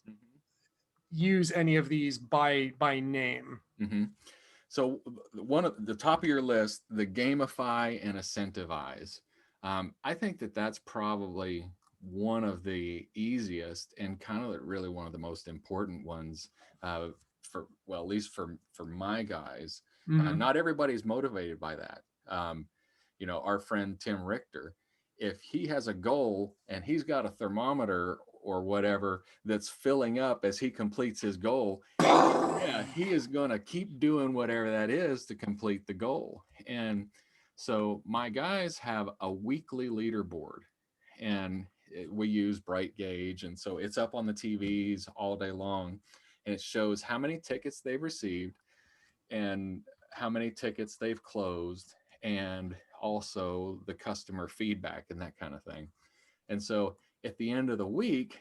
use any of these by name. So one of the top of your list, the gamify and incentivize. I think that that's probably one of the easiest and kind of really one of the most important ones for, well, at least for my guys. Not everybody's motivated by that. You know, our friend Tim Richter, if he has a goal and he's got a thermometer or whatever that's filling up as he completes his goal, yeah, he is going to keep doing whatever that is to complete the goal. And so my guys have a weekly leaderboard, and we use Bright Gauge, and so it's up on the TVs all day long, and it shows how many tickets they've received and how many tickets they've closed, and also the customer feedback and that kind of thing. And so at the end of the week,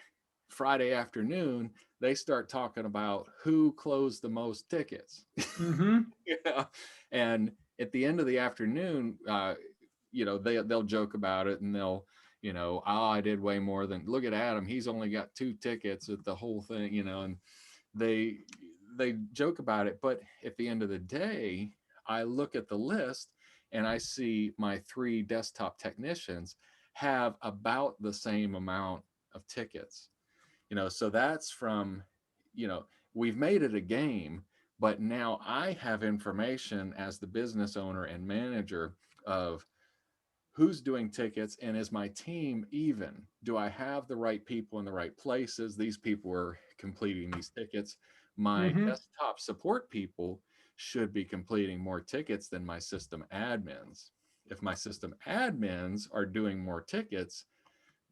Friday afternoon, they start talking about who closed the most tickets. Yeah. And at the end of the afternoon, you know, they'll joke about it, and they'll, you know, oh, I did way more than, look at Adam, he's only got 2 tickets at the whole thing, you know, and they joke about it. But at the end of the day, I look at the list and I see my 3 desktop technicians have about the same amount of tickets. You know, so that's from, you know, we've made it a game, but now I have information as the business owner and manager of who's doing tickets, and is my team even? Do I have the right people in the right places? These people are completing these tickets. My desktop support people should be completing more tickets than my system admins. If my system admins are doing more tickets,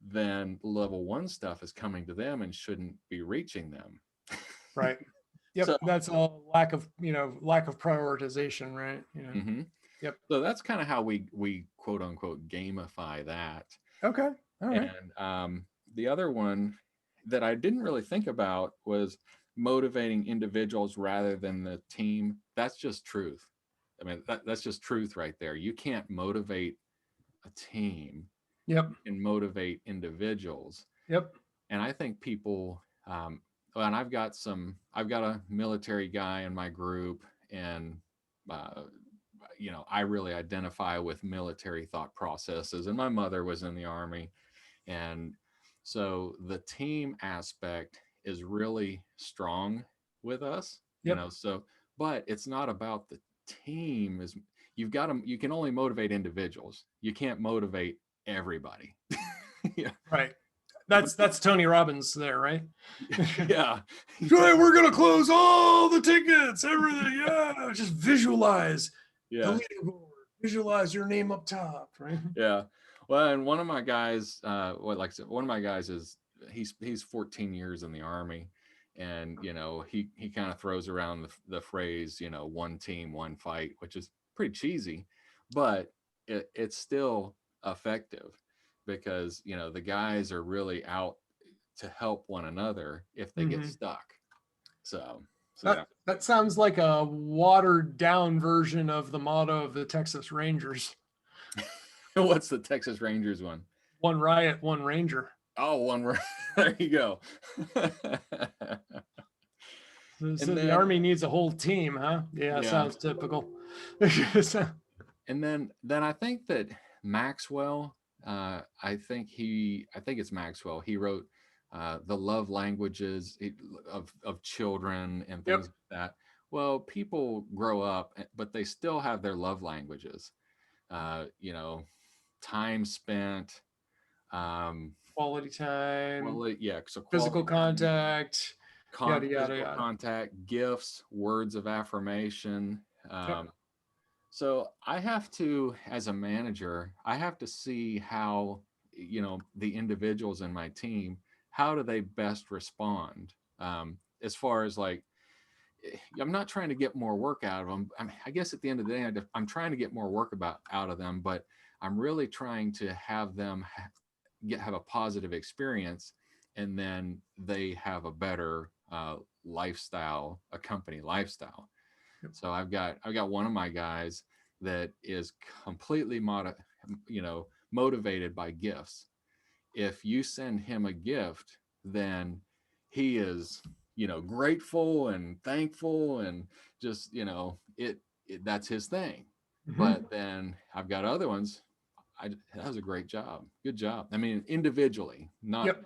then level 1 stuff is coming to them and shouldn't be reaching them. Right. Yep. So, that's a lack of prioritization, right? You know. Yep. So that's kind of how we quote unquote gamify that. Okay. All right. And the other one that I didn't really think about was motivating individuals rather than the team. That's just truth. I mean, that's just truth right there. You can't motivate a team. Yep. And motivate individuals. Yep. And I think people, and I've got a military guy in my group, and you know, I really identify with military thought processes, and my mother was in the Army, and so the team aspect is really strong with us. You know, so, but it's not about the team. Is you can only motivate individuals. You can't motivate everybody. Yeah. Right. That's Tony Robbins there, right? Yeah. Right, we're gonna close all the tickets, everything. Yeah, just visualize. Yeah. The leaderboard. Visualize your name up top, right? Yeah. Well, and one of my guys, like I said, one of my guys is he's 14 years in the Army, and you know, he kind of throws around the phrase, you know, 1 team, 1 fight, which is pretty cheesy, but it's still effective, because you know, the guys are really out to help one another if they get stuck. So that sounds like a watered down version of the motto of the Texas Rangers. What's the Texas Rangers one? 1 riot, 1 ranger. Oh, 1 there you go. So the Army needs a whole team, huh? Yeah. Sounds typical. And then I think that Maxwell I think it's Maxwell. He wrote the love languages of children and Yep. things like that. Well, people grow up, but they still have their love languages. You know, time spent. Um, Quality time, yeah. So physical quality time, contact, yada, yada, physical yada. contact, gifts, words of affirmation. Yep. So I have to, as a manager, I have to see how, the individuals in my team, how do they best respond? As far as like, I'm not trying to get more work out of them. I guess at the end of the day, I'm trying to get more work out of them, but I'm really trying to have them have a positive experience, and then they have a better lifestyle, a company lifestyle. Yep. So I've got one of my guys that is completely motivated by gifts. If you send him a gift, then he is, grateful and thankful, and just, that's his thing. Mhm. But then I've got other ones. That was a great job. Good job. I mean, individually, not, Yep.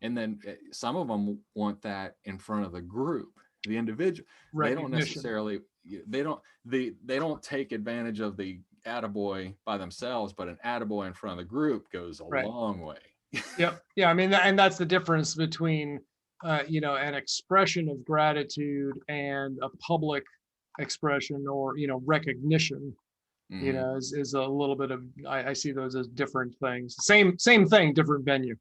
and then some of them want that in front of the group, the individual. They don't Recognition. necessarily, they don't take advantage of the attaboy by themselves, but an attaboy in front of the group goes a Right. long way. Yep. Yeah. I mean, and that's the difference between, an expression of gratitude and a public expression or, recognition, Hmm. is a little bit of, I see those as different things. Same thing, different venue.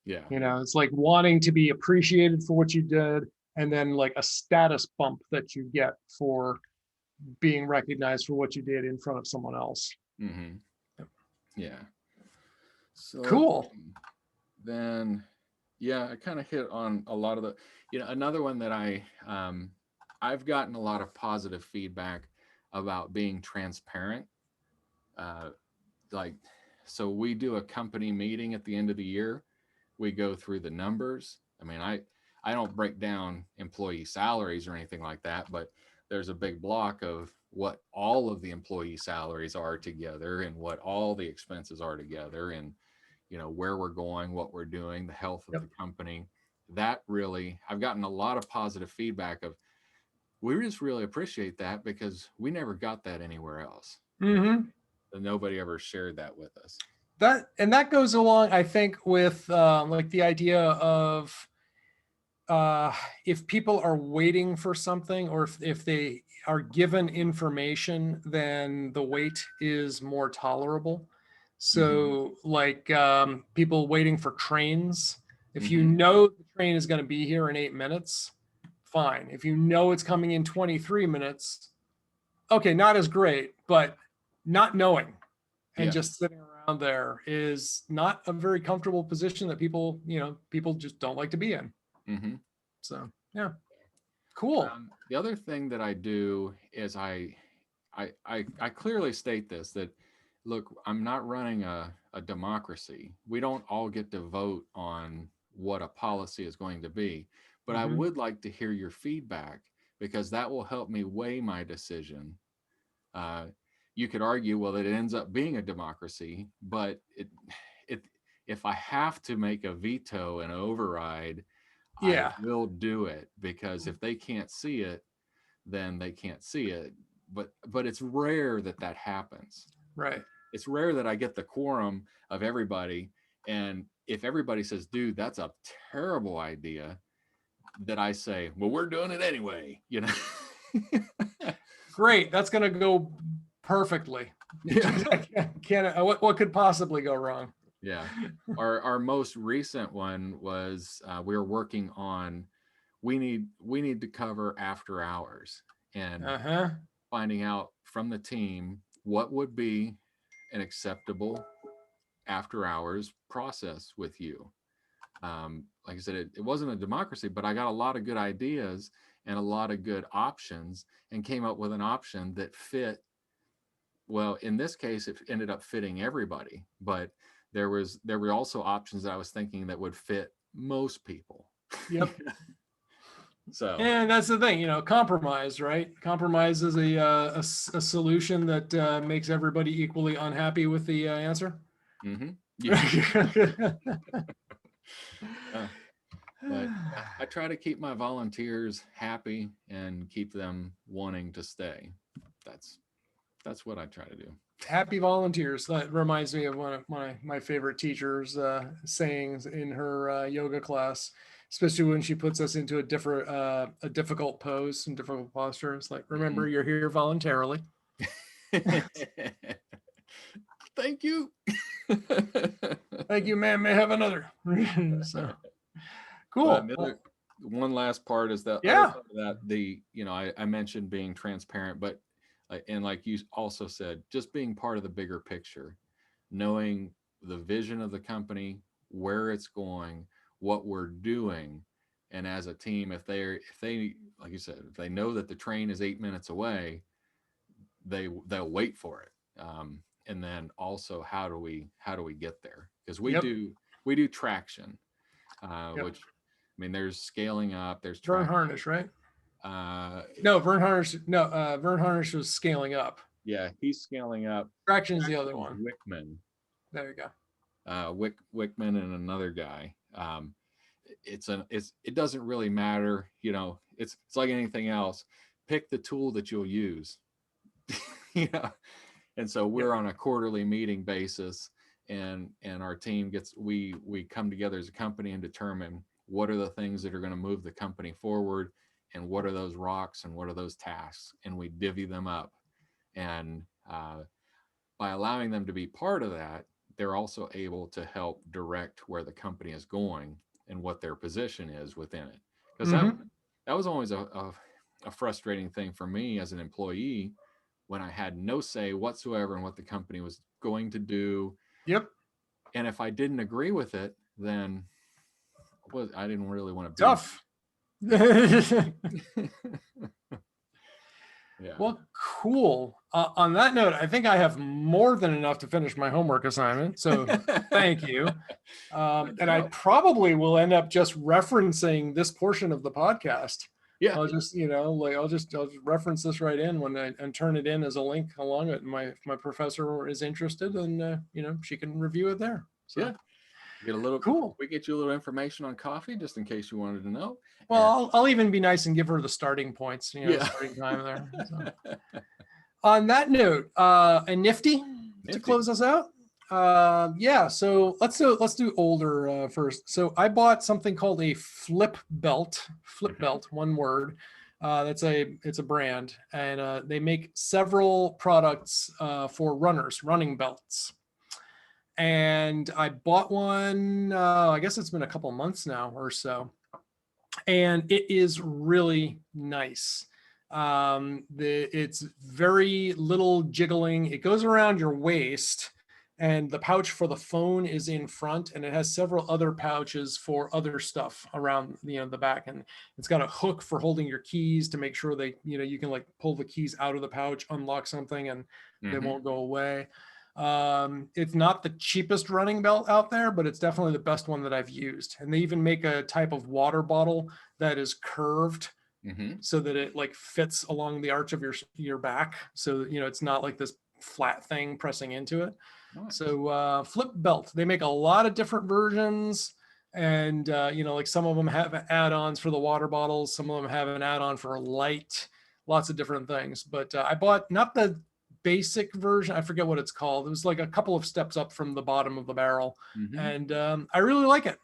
Yeah. It's like wanting to be appreciated for what you did, and then like a status bump that you get for being recognized for what you did in front of someone else. Hmm. Yeah. So let's Cool. see. Then, yeah, I kind of hit on a lot of the, another one that I've gotten a lot of positive feedback about being transparent. Uh, like, so we do a company meeting at the end of the year. We go through the numbers. I mean, I don't break down employee salaries or anything like that, but there's a big block of what all of the employee salaries are together, and what all the expenses are together, and where we're going, what we're doing, the health of Yep. the company. That really, I've gotten a lot of positive feedback of, we just really appreciate that, because we never got that anywhere else. Mm-hmm. Nobody ever shared that with us. That goes along, I think, with like the idea of if people are waiting for something, or if they are given information, then the wait is more tolerable. Mm-hmm. So like people waiting for trains, if you Mm-hmm. know the train is going to be here in 8 minutes, fine. If you know it's coming in 23 minutes, okay, not as great. But not knowing and Yeah. just sitting around there is not a very comfortable position that people just don't like to be in. Mm-hmm. So yeah, cool. The other thing that I do is I clearly state this, that look, I'm not running a democracy. We don't all get to vote on what a policy is going to be, but I Mhm. would like to hear your feedback, because that will help me weigh my decision. Uh, you could argue, well, that it ends up being a democracy, but it if I have to make a veto and override, I Yeah, will do it, because if they can't see it, then they can't see it. But it's rare that that happens. right. It's rare that I get the quorum of everybody, and if everybody says, "Dude, that's a terrible idea," that I say, "Well, we're doing it anyway," Great. That's going to go perfectly. Yeah. What could possibly go wrong? Yeah. Our most recent one was we were working on, we need to cover after hours, and Uh-huh. finding out from the team what would be an acceptable after hours process with you. Like I said, it wasn't a democracy, but I got a lot of good ideas and a lot of good options, and came up with an option that fit. Well, in this case, it ended up fitting everybody, but there were also options that I was thinking that would fit most people. Yep. So, And that's the thing, compromise, right? Compromise is a solution that makes everybody equally unhappy with the answer. mm-hmm. Yeah. But I try to keep my volunteers happy and keep them wanting to stay. That's what I try to do. Happy volunteers. That reminds me of one of my favorite teachers sayings in her yoga class, especially when she puts us into a difficult pose and difficult posture. It's like, remember, you're here voluntarily. Thank you. Thank you, ma'am. May I have another. So cool. One last part is that, yeah, I mentioned being transparent, but and like you also said, just being part of the bigger picture, knowing the vision of the company, where it's going, what we're doing. And as a team, if they, like you said, if they know that the train is 8 minutes away, they'll wait for it. And then also, how do we get there? Because we do traction, which, I mean, there's scaling up, there's Vern Harnish, right? No, Vern Harnish was scaling up. Yeah, he's scaling up. Traction is the other one. Wickman. There you go. Wickman and another guy. It doesn't really matter, it's like anything else. Pick the tool that you'll use. And so we're on a quarterly meeting basis, and our team we come together as a company and determine what are the things that are going to move the company forward, and what are those rocks and what are those tasks, and we divvy them up. And by allowing them to be part of that, they're also able to help direct where the company is going and what their position is within it. Because that was always a frustrating thing for me as an employee, when I had no say whatsoever in what the company was going to do. Yep. And if I didn't agree with it, then I didn't really want to be tough. Yeah. Well, cool. On that note, I think I have more than enough to finish my homework assignment. So thank you. And I probably will end up just referencing this portion of the podcast. Yeah. I'll just, I'll just reference this right in and turn it in as a link along it. My professor is interested, and she can review it there. So. Yeah. Get a little cool. We get you a little information on coffee, just in case you wanted to know. Well, I'll even be nice and give her the starting points, starting time there. So. On that note, a nifty to close us out. So let's do older first. So I bought something called a FlipBelt, one word. It's a brand, and they make several products for runners, running belts. And I bought one, I guess it's been a couple months now or so. And it is really nice. It's very little jiggling. It goes around your waist, and the pouch for the phone is in front, and it has several other pouches for other stuff around the back. And it's got a hook for holding your keys to make sure they, you can like pull the keys out of the pouch, unlock something, and they won't go away. It's not the cheapest running belt out there, but it's definitely the best one that I've used. And they even make a type of water bottle that is curved so that it like fits along the arch of your back. So, it's not like this flat thing pressing into it. Nice. So, FlipBelt, they make a lot of different versions. And, like some of them have add-ons for the water bottles. Some of them have an add-on for light, lots of different things. But I bought not the basic version. I forget what it's called. It was like a couple of steps up from the bottom of the barrel. And I really like it.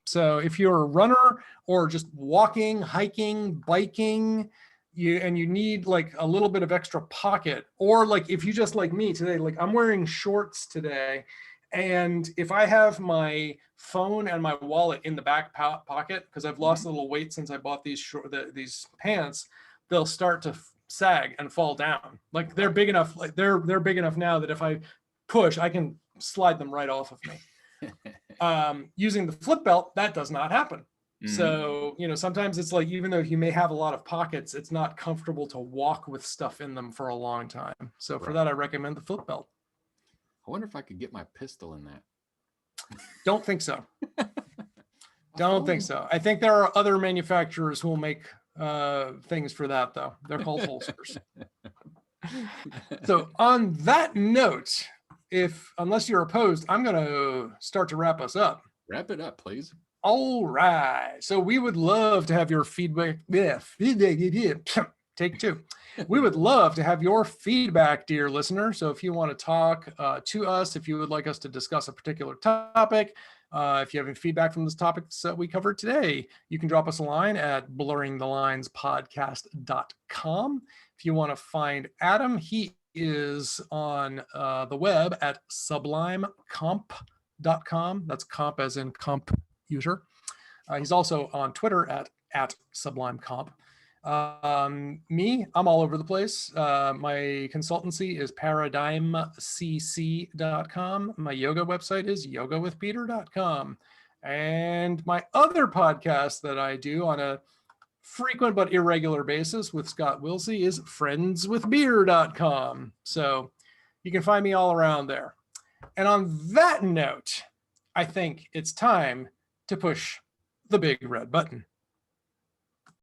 So if you're a runner or just walking, hiking, biking, you need like a little bit of extra pocket, or like if you just like me today, like I'm wearing shorts today, and if I have my phone and my wallet in the back pocket, because I've lost a little weight since I bought these pants, they'll start to sag and fall down. Like they're big enough, like they're big enough now that if I push, I can slide them right off of me. Using the FlipBelt, that does not happen. So, sometimes it's like, even though you may have a lot of pockets, it's not comfortable to walk with stuff in them for a long time. So for that, I recommend the FlipBelt. I wonder if I could get my pistol in that. Don't think so. Don't think so. I think there are other manufacturers who will make things for that, though. They're called holsters. So on that note, unless you're opposed, I'm going to start to wrap us up. Wrap it up, please. All right. So we would love to have your feedback. Yeah, take two. We would love to have your feedback, dear listener. So if you want to talk to us, if you would like us to discuss a particular topic, if you have any feedback from the topics that we covered today, you can drop us a line at blurringthelinespodcast.com. If you want to find Adam, he is on the web at sublimecomp.com. That's comp as in comp user. He's also on Twitter at sublimecomp. Me, I'm all over the place. My consultancy is paradigmcc.com. My yoga website is yogawithpeter.com. And my other podcast that I do on a frequent but irregular basis with Scott Wilsey is friendswithbeer.com. So you can find me all around there. And on that note, I think it's time to push the big red button.